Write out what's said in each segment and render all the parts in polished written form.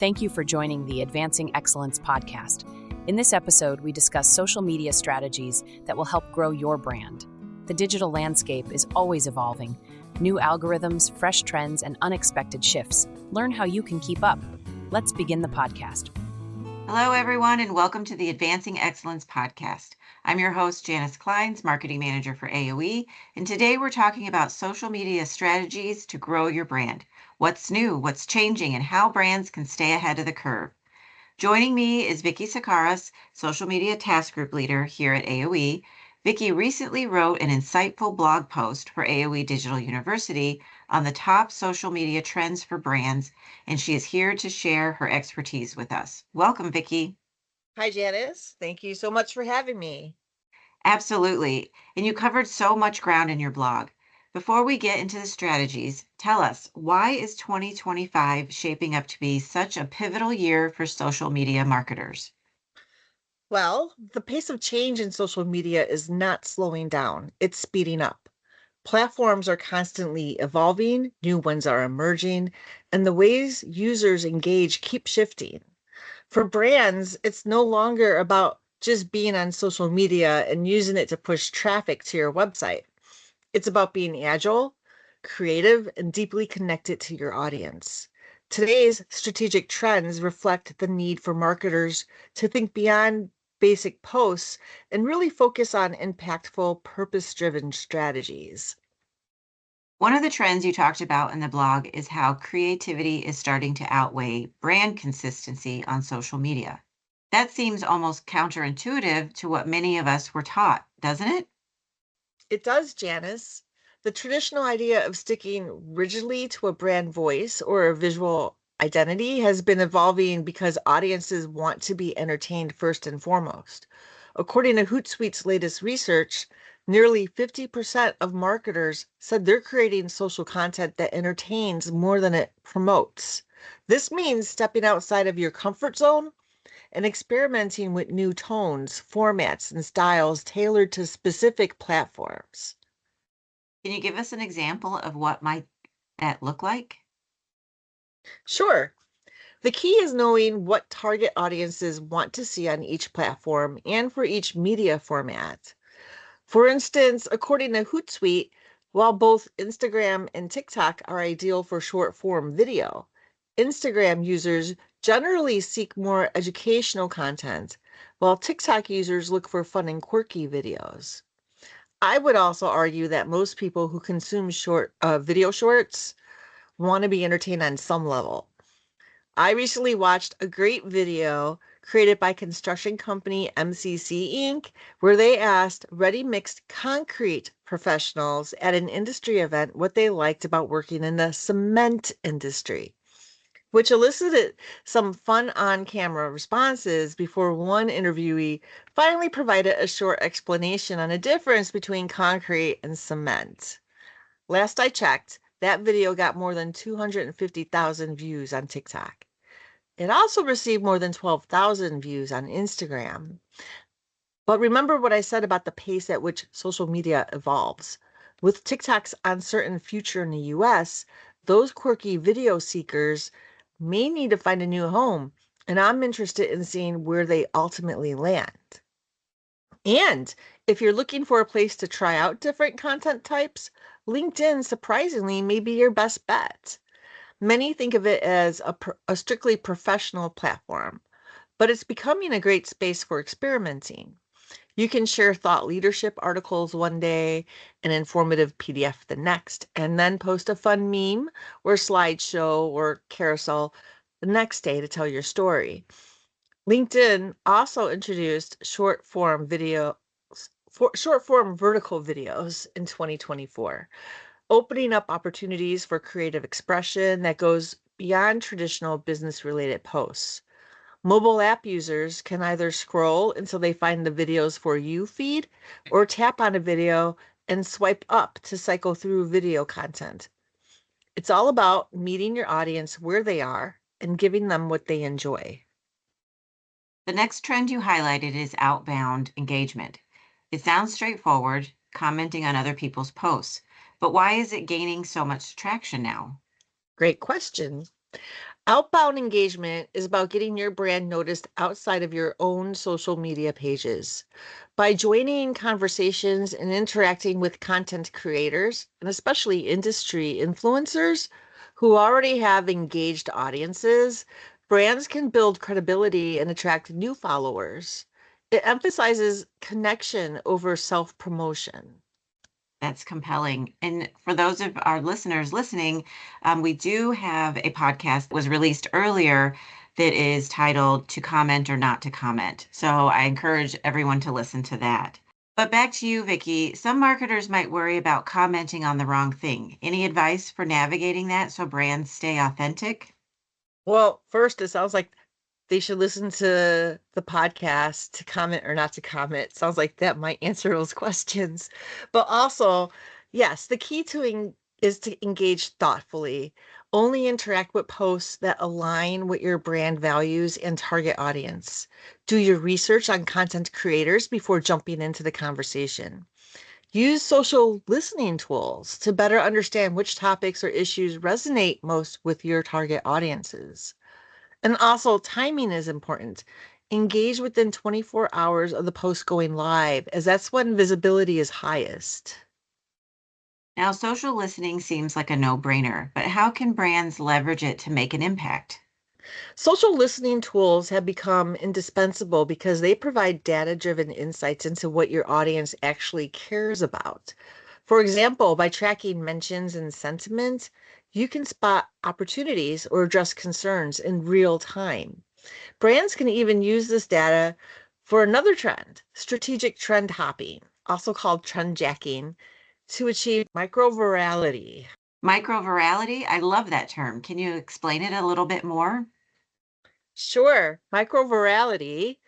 Thank you for joining the Advancing Excellence podcast. In this episode, we discuss social media strategies that will help grow your brand. The digital landscape is always evolving. New algorithms, fresh trends, and unexpected shifts. Learn how you can keep up. Let's begin the podcast. Hello, everyone, and welcome to the Advancing Excellence podcast. I'm your host, Janice Kleins, Marketing Manager for AOE, and today we're talking about social media strategies to grow your brand. What's new, what's changing, and how brands can stay ahead of the curve. Joining me is Vicki Sakaras, Social Media Task Group Leader here at AOE. Vicki recently wrote an insightful blog post for AOE Digital University on the top social media trends for brands, and she is here to share her expertise with us. Welcome, Vicki. Hi, Janice. Thank you so much for having me. Absolutely. And you covered so much ground in your blog. Before we get into the strategies, tell us, why is 2025 shaping up to be such a pivotal year for social media marketers? Well, the pace of change in social media is not slowing down, it's speeding up. Platforms are constantly evolving, new ones are emerging, and the ways users engage keep shifting. For brands, it's no longer about just being on social media and using it to push traffic to your website. It's about being agile, creative, and deeply connected to your audience. Today's strategic trends reflect the need for marketers to think beyond basic posts and really focus on impactful, purpose driven strategies. One of the trends you talked about in the blog is how creativity is starting to outweigh brand consistency on social media. That seems almost counterintuitive to what many of us were taught, doesn't it? It does, Janice. The traditional idea of sticking rigidly to a brand voice or a visual identity has been evolving because audiences want to be entertained first and foremost. According to Hootsuite's latest research, nearly 50% of marketers said they're creating social content that entertains more than it promotes. This means stepping outside of your comfort zone and experimenting with new tones, formats, and styles tailored to specific platforms. Can you give us an example of what might that look like? Sure, the key is knowing what target audiences want to see on each platform and for each media format. For instance, according to Hootsuite, while both Instagram and TikTok are ideal for short form video, Instagram users generally seek more educational content, while TikTok users look for fun and quirky videos. I would also argue that most people who consume short video shorts want to be entertained on some level. I recently watched a great video created by construction company MCC Inc., where they asked ready mixed concrete professionals at an industry event what they liked about working in the cement industry, which elicited some fun on camera responses before one interviewee finally provided a short explanation on the difference between concrete and cement. Last I checked, that video got more than 250,000 views on TikTok. It also received more than 12,000 views on Instagram. But remember what I said about the pace at which social media evolves. With TikTok's uncertain future in the US, those quirky video seekers may need to find a new home, and I'm interested in seeing where they ultimately land. And if you're looking for a place to try out different content types, LinkedIn surprisingly may be your best bet. Many think of it as a strictly professional platform, but it's becoming a great space for experimenting. You can share thought leadership articles one day, an informative PDF the next, and then post a fun meme or slideshow or carousel the next day to tell your story. LinkedIn also introduced short form vertical videos in 2024, opening up opportunities for creative expression that goes beyond traditional business related posts. Mobile app users can either scroll until they find the videos for you feed or tap on a video and swipe up to cycle through video content. It's all about meeting your audience where they are and giving them what they enjoy. The next trend you highlighted is outbound engagement. It sounds straightforward, commenting on other people's posts, but why is it gaining so much traction now? Great question. Outbound engagement is about getting your brand noticed outside of your own social media pages. By joining conversations and interacting with content creators, and especially industry influencers who already have engaged audiences, brands can build credibility and attract new followers. It emphasizes connection over self promotion. That's compelling. And for those of our listeners listening, we do have a podcast that was released earlier that is titled To Comment or Not to Comment. So I encourage everyone to listen to that. But back to you, Vicki. Some marketers might worry about commenting on the wrong thing. Any advice for navigating that so brands stay authentic? Well, first, it sounds like they should listen to the podcast to comment or not to comment. Sounds like that might answer those questions. But also, yes, the key is to engage thoughtfully. Only interact with posts that align with your brand values and target audience. Do your research on content creators before jumping into the conversation. Use social listening tools to better understand which topics or issues resonate most with your target audiences. And also, timing is important. Engage within 24 hours of the post going live, as that's when visibility is highest. Now, social listening seems like a no-brainer, but how can brands leverage it to make an impact? Social listening tools have become indispensable because they provide data driven insights into what your audience actually cares about. For example, by tracking mentions and sentiment, you can spot opportunities or address concerns in real time. Brands can even use this data for another trend, strategic trend hopping, also called trend jacking, to achieve microvirality. Microvirality, I love that term. Can you explain it a little bit more? Sure, microvirality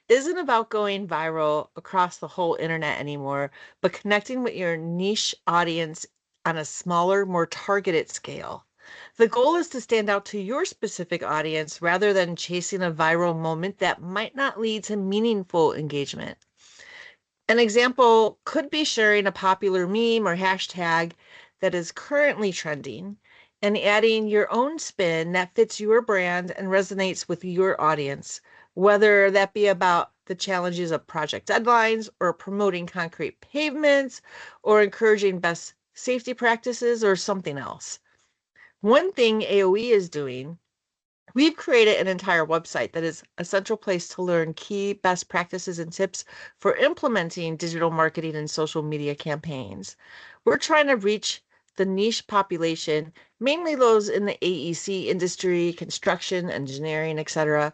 isn't about going viral across the whole internet anymore, but connecting with your niche audience on a smaller, more targeted scale. The goal is to stand out to your specific audience rather than chasing a viral moment that might not lead to meaningful engagement. An example could be sharing a popular meme or hashtag that is currently trending and adding your own spin that fits your brand and resonates with your audience, whether that be about the challenges of project deadlines or promoting concrete pavements or encouraging best safety practices or something else. One thing AOE is doing, we've created an entire website that is a central place to learn key best practices and tips for implementing digital marketing and social media campaigns. We're trying to reach the niche population, mainly those in the AEC industry, construction, engineering, etc.,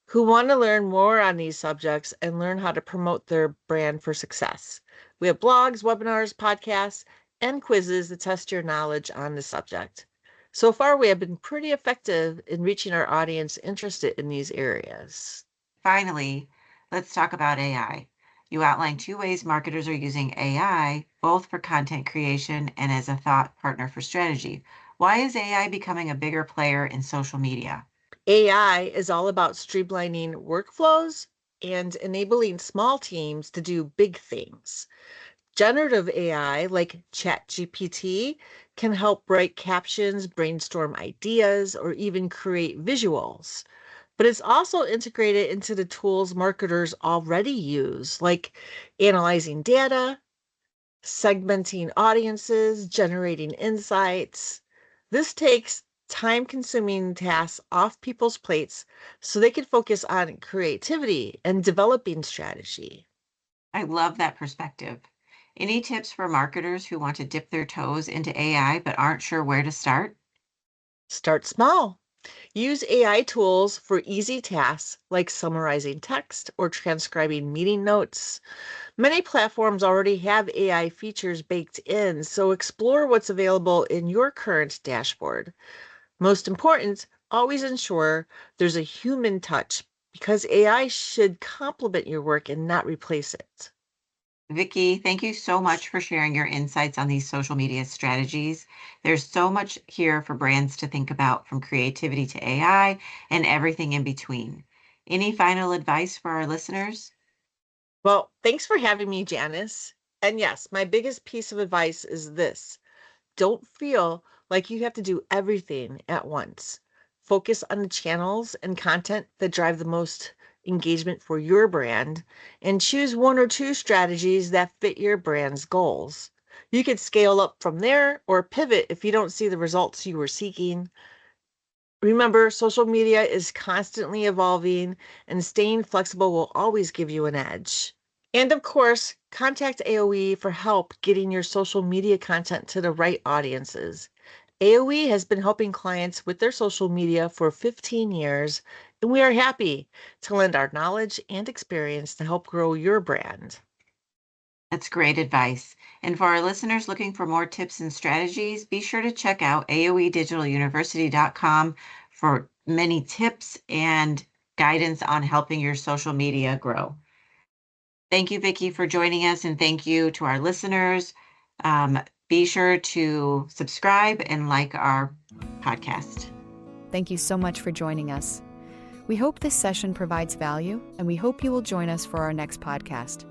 who want to learn more on these subjects and learn how to promote their brand for success. We have blogs, webinars, podcasts, and quizzes to test your knowledge on the subject. So far, we have been pretty effective in reaching our audience interested in these areas. Finally, let's talk about AI. You outlined two ways marketers are using AI, both for content creation and as a thought partner for strategy. Why is AI becoming a bigger player in social media? AI is all about streamlining workflows and enabling small teams to do big things. Generative AI, like ChatGPT, can help write captions, brainstorm ideas, or even create visuals. But it's also integrated into the tools marketers already use, like analyzing data, segmenting audiences, generating insights. This takes time consuming tasks off people's plates so they can focus on creativity and developing strategy. I love that perspective. Any tips for marketers who want to dip their toes into AI but aren't sure where to start? Start small. Use AI tools for easy tasks like summarizing text or transcribing meeting notes. Many platforms already have AI features baked in, so explore what's available in your current dashboard. Most important, always ensure there's a human touch because AI should complement your work and not replace it. Vicky, thank you so much for sharing your insights on these social media strategies. There's so much here for brands to think about, from creativity to AI and everything in between. Any final advice for our listeners? Well, thanks for having me, Janice. And yes, my biggest piece of advice is this: don't feel like you have to do everything at once. Focus on the channels and content that drive the most engagement for your brand, and choose one or two strategies that fit your brand's goals. You could scale up from there or pivot if you don't see the results you were seeking. Remember, social media is constantly evolving, and staying flexible will always give you an edge. And of course, contact AOE for help getting your social media content to the right audiences. AOE has been helping clients with their social media for 15 years, and we are happy to lend our knowledge and experience to help grow your brand. That's great advice. And for our listeners looking for more tips and strategies, be sure to check out aoedigitaluniversity.com for many tips and guidance on helping your social media grow. Thank you, Vicki, for joining us, and thank you to our listeners. Be sure to subscribe and like our podcast. Thank you so much for joining us. We hope this session provides value, and we hope you will join us for our next podcast.